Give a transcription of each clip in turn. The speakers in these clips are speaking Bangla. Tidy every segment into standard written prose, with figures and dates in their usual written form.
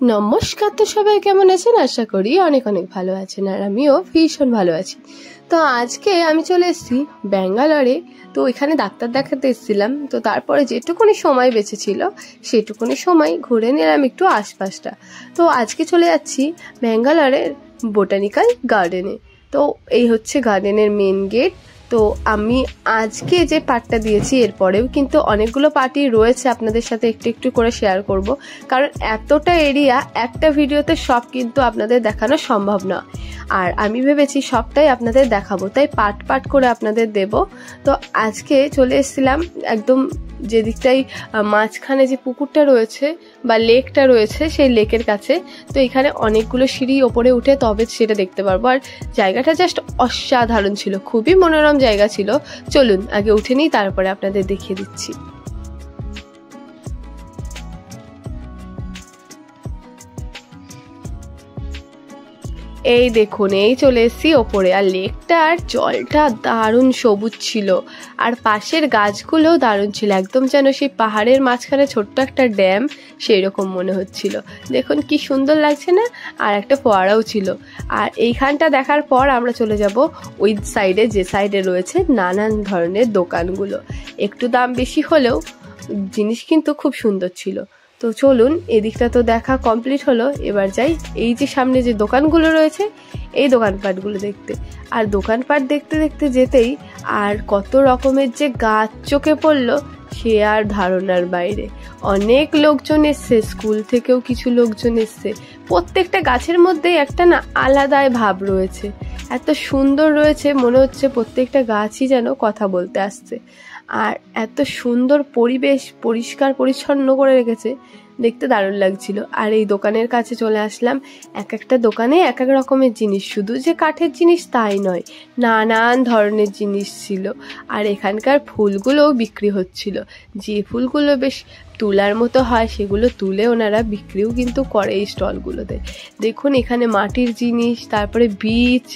নমস্কার, তো সবাই কেমন আছেন? আশা করি অনেক অনেক ভালো আছেন, আর আমিও ভীষণ ভালো আছি। তো আজকে আমি চলে এসেছি ব্যাঙ্গালোরে। তো এখানে ডাক্তার দেখাতে এসেছিলাম। তো তারপরে যেটুকুনি সময় বেঁচেছিল সেটুকুনি সময় ঘুরে নিলাম একটু আশপাশটা। তো আজকে চলে যাচ্ছি ব্যাঙ্গালোরের বোটানিক্যাল গার্ডেনে। তো এই হচ্ছে গার্ডেনের মেন গেট। তো আমি আজকে যে পার্টটা দিয়েছি এরপরেও কিন্তু অনেকগুলো পার্টই রয়েছে, আপনাদের সাথে একটু একটু করে শেয়ার করব, কারণ এতটা এরিয়া একটা ভিডিওতে সব কিন্তু আপনাদের দেখানো সম্ভব না। আর আমি ভেবেছি সবটাই আপনাদের দেখাবো, তাই পার্ট পার্ট করে আপনাদের দেব। তো আজকে চলে এসেছিলাম একদম যে দিকটাই মাঝখানে যে পুকুরটা রয়েছে বা লেকটা রয়েছে সেই লেকের কাছে। তো এখানে অনেকগুলো সিঁড়ি ওপরে উঠে তবে সেটা দেখতে পারবো। আর জায়গাটা জাস্ট অসাধারণ ছিল, খুবই মনোরম জায়গা ছিল। চলুন আগে উঠে নিই, তারপরে আপনাদের দেখিয়ে দিচ্ছি। এই দেখুন, এই চলে এসেছি ওপরে। আর লেকটার জলটা দারুণ সবুজ ছিল, আর পাশের গাছগুলোও দারুণ ছিল, একদম যেন সেই পাহাড়ের মাঝখানে ছোট্ট একটা ড্যাম সেই রকম মনে হচ্ছিল। দেখুন কি সুন্দর লাগছে না? আর একটা ফোয়ারাও ছিল। আর এইখানটা দেখার পর আমরা চলে যাব ওই সাইডে, যে সাইডে রয়েছে নানান ধরনের দোকানগুলো। একটু দাম বেশি হলেও জিনিস কিন্তু খুব সুন্দর ছিল। তো চলুন, এদিকটা তো দেখা কমপ্লিট হলো, এবার যাই এই যে সামনে যে দোকানগুলো রয়েছে এই দোকানপাটগুলো দেখতে। আর দোকানপাট দেখতে দেখতে যেতেই আর কত রকমের যে গাছ চোখে পড়লো সে আর ধারণার বাইরে। অনেক লোকজন এসছে, স্কুল থেকেও কিছু লোকজন এসছে। প্রত্যেকটা গাছের মধ্যেই একটা না আলাদাই ভাব রয়েছে, এত সুন্দর রয়েছে, মনে হচ্ছে প্রত্যেকটা গাছই যেন কথা বলতে আসছে। আর এত সুন্দর পরিবেশ, পরিষ্কার পরিচ্ছন্ন করে রেখেছে, দেখতে দারুণ লাগছিল। আর এই দোকানের কাছে চলে আসলাম। এক একটা দোকানে এক এক রকমের জিনিস, শুধু যে কাঠের জিনিস তাই নয়, নানান ধরনের জিনিস ছিল। আর এখানকার ফুলগুলোও বিক্রি হচ্ছিল, যে ফুলগুলো বেশ তুলার মতো হয় সেগুলো তুলে ওনারা বিক্রিও কিন্তু করে এই স্টলগুলোতে। দেখুন এখানে মাটির জিনিস, তারপরে বীজ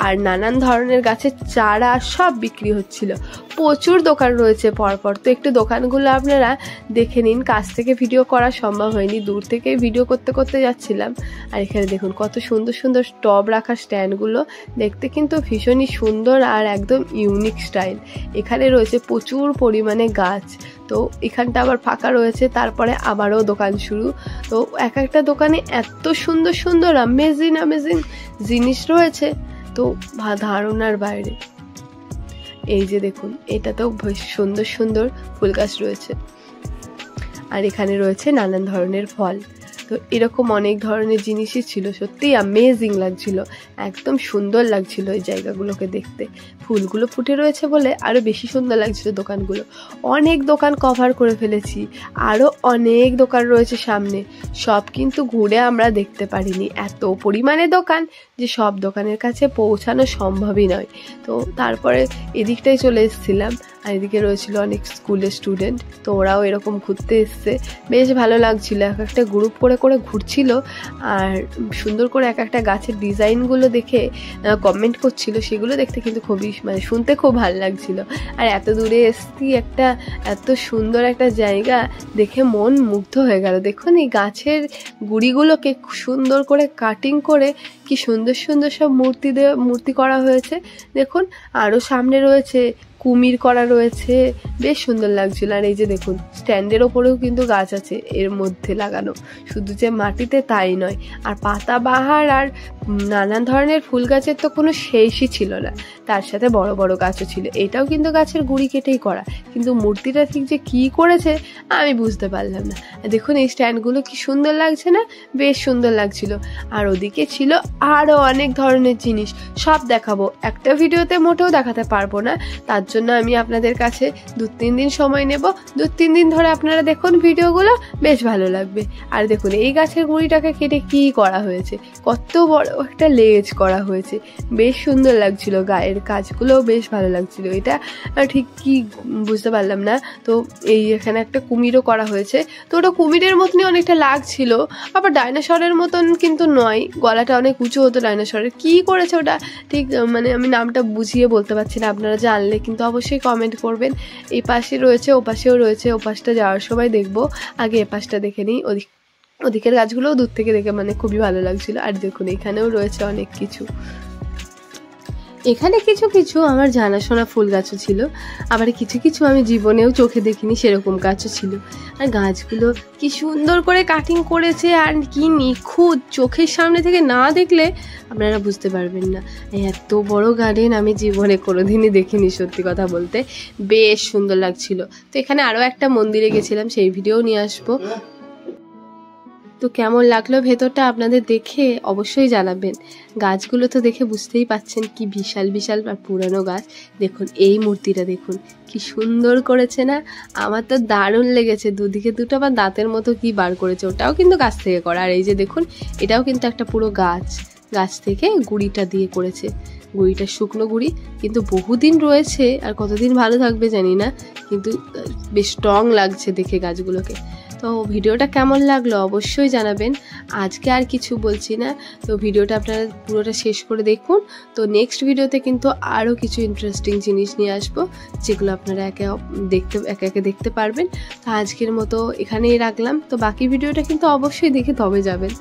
আর নানান ধরনের গাছের চারা সব বিক্রি হচ্ছিল। প্রচুর দোকান রয়েছে পরপর। তো একটু দোকানগুলো আপনারা দেখে নিন, কাছ থেকে ভিডিও করা সম্ভব হয়নি, দূর থেকে ভিডিও করতে করতে যাচ্ছিলাম। আর এখানে দেখুন কত সুন্দর সুন্দর টব রাখা স্ট্যান্ডগুলো, দেখতে কিন্তু ভীষণই সুন্দর আর একদম ইউনিক স্টাইল। এখানে রয়েছে প্রচুর পরিমাণে গাছ। তো এখানটা আবার ফাঁকা রয়েছে, তারপরে আবারও দোকান শুরু। তো এক একটা দোকানে এত সুন্দর সুন্দর অ্যামেজিং অ্যামেজিং জিনিস রয়েছে, তো ধারণার বাইরে। এই যে দেখুন, এটাতেও বেশ সুন্দর সুন্দর ফুল গাছ রয়েছে। আর এখানে রয়েছে নানান ধরনের ফল। তো এরকম অনেক ধরনের জিনিসই ছিল, সত্যিই অ্যামেজিং লাগছিল, একদম সুন্দর লাগছিল এই জায়গাগুলোকে দেখতে। ফুলগুলো ফুটে রয়েছে বলে আরও বেশি সুন্দর লাগছিল দোকানগুলো। অনেক দোকান কভার করে ফেলেছি, আরও অনেক দোকান রয়েছে সামনে, সব কিন্তু ঘুরে আমরা দেখতে পারিনি, এত পরিমাণে দোকান যে সব দোকানের কাছে পৌঁছানো সম্ভবই নয়। তো তারপরে এদিকটাই চলে এসেছিলাম। আর এদিকে রয়েছিল অনেক স্কুলের স্টুডেন্ট, তো ওরাও এরকম ঘুরতে এসছে, বেশ ভালো লাগছিল। এক একটা গ্রুপ করে করে ঘুরছিল, আর সুন্দর করে এক একটা গাছের ডিজাইনগুলো দেখে কমেন্ট করছিল, সেগুলো দেখতে কিন্তু খুবই শুনতে খুব ভালো লাগছিল। আর এত দূরে এসছি, একটা এত সুন্দর একটা জায়গা দেখে মন মুগ্ধ হয়ে গেল। দেখুন এই গাছের গুড়িগুলোকে সুন্দর করে কাটিং করে কি সুন্দর সুন্দর সব মূর্তি করা হয়েছে। দেখুন আরও সামনে রয়েছে কুমির করা রয়েছে, বেশ সুন্দর লাগছিল। আর এই যে দেখুন স্ট্যান্ডের ওপরেও কিন্তু গাছ আছে এর মধ্যে লাগানো, শুধু যে মাটিতে তাই নয়। আর পাতাবাহার আর নানান ধরনের ফুল গাছের তো কোনো শেষই ছিল না, তার সাথে বড় বড় গাছও ছিল। এটাও কিন্তু গাছের গুঁড়ি কেটেই করা, কিন্তু মূর্তিটা ঠিক যে কি করেছে আমি বুঝতে পারলাম না। দেখুন এই স্ট্যান্ডগুলো কি সুন্দর লাগছে না? বেশ সুন্দর লাগছিল। আর ওদিকে ছিল আরও অনেক ধরনের জিনিস, সব দেখাবো, একটা ভিডিওতে মোটেও দেখাতে পারবো না, তার জন্য আমি আপনাদের কাছে 2-3 দিন সময় নেব। 2-3 দিন ধরে আপনারা দেখুন ভিডিওগুলো, বেশ ভালো লাগবে। আর দেখুন এই গাছের গুঁড়িটাকে কেটে কি করা হয়েছে, কত বড় একটা লেজ করা হয়েছে, বেশ সুন্দর লাগছিল। গায়ের কাজগুলোও বেশ ভালো লাগছিল। এটা ঠিক কি বুঝতে পারলাম না। তো এই এখানে একটা কুমিরও করা হয়েছে, তো ওটা কুমিরের মতনই অনেকটা লাগছিল, আবার ডাইনোসরের মতন কিন্তু নয়, গলাটা অনেক উঁচু হতো ডাইনোসরের। কি করেছে ওটা ঠিক আমি নামটা বুঝিয়ে বলতে পারছি না, আপনারা জানলে কিন্তু অবশ্যই কমেন্ট করবেন। এই পাশে রয়েছে, ও পাশেও রয়েছে, ও পাশটা যাওয়ার সময় দেখবো, আগে এ পাশটা দেখে নিই। ওদিকের গাছগুলোও দূর থেকে দেখে মানে খুবই ভালো লাগছিল। আর দেখুন এখানেও রয়েছে অনেক কিছু। এখানে কিছু কিছু আমার জানাশোনা ফুল গাছও ছিল, আবার কিছু কিছু আমি জীবনেও চোখে দেখিনি সেরকম গাছও ছিল। আর গাছগুলো কি সুন্দর করে কাটিং করেছে, আর কি নিখুঁত, চোখের সামনে থেকে না দেখলে আপনারা বুঝতে পারবেন না। এত বড় গার্ডেন আমি জীবনে কোনোদিনই দেখিনি, সত্যি কথা বলতে বেশ সুন্দর লাগছিল। তো এখানে আরও একটা মন্দিরে গেছিলাম, সেই ভিডিও নিয়ে আসবো। তো কেমন লাগলো ভেতরটা আপনাদের দেখে অবশ্যই জানাবেন। গাছগুলো তো দেখে বুঝতেই পাচ্ছেন কি বিশাল বিশাল আর পুরানো গাছ। দেখুন এই মূর্তিটা দেখুন কি সুন্দর করেছে না, আমার তো দারুণ লেগেছে। দুদিকে দুটো আবার দাঁতের মতো কি বার করেছে, ওটাও কিন্তু গাছ থেকে করা। আর এই যে দেখুন এটাও কিন্তু একটা পুরো গাছ থেকে গুঁড়িটা দিয়ে করেছে। গুঁড়িটা শুকনো গুঁড়ি, কিন্তু বহুদিন রয়েছে, আর কতদিন ভালো থাকবে জানি না, কিন্তু বেশ স্ট্রং লাগছে দেখে গাছগুলোকে। তো ভিডিওটা কেমন লাগলো অবশ্যই জানাবেন। আজকে আর কিছু বলছি না, তো ভিডিওটা আপনারা পুরোটা শেষ করে দেখুন। তো নেক্সট ভিডিওতে কিন্তু আরও কিছু ইন্টারেস্টিং জিনিস নিয়ে আসবো, যেগুলো আপনারা একে একে দেখতে পারবেন। তো আজকের মতো এখানেই রাখলাম। তো বাকি ভিডিওটা কিন্তু অবশ্যই দেখে তবে যাবেন।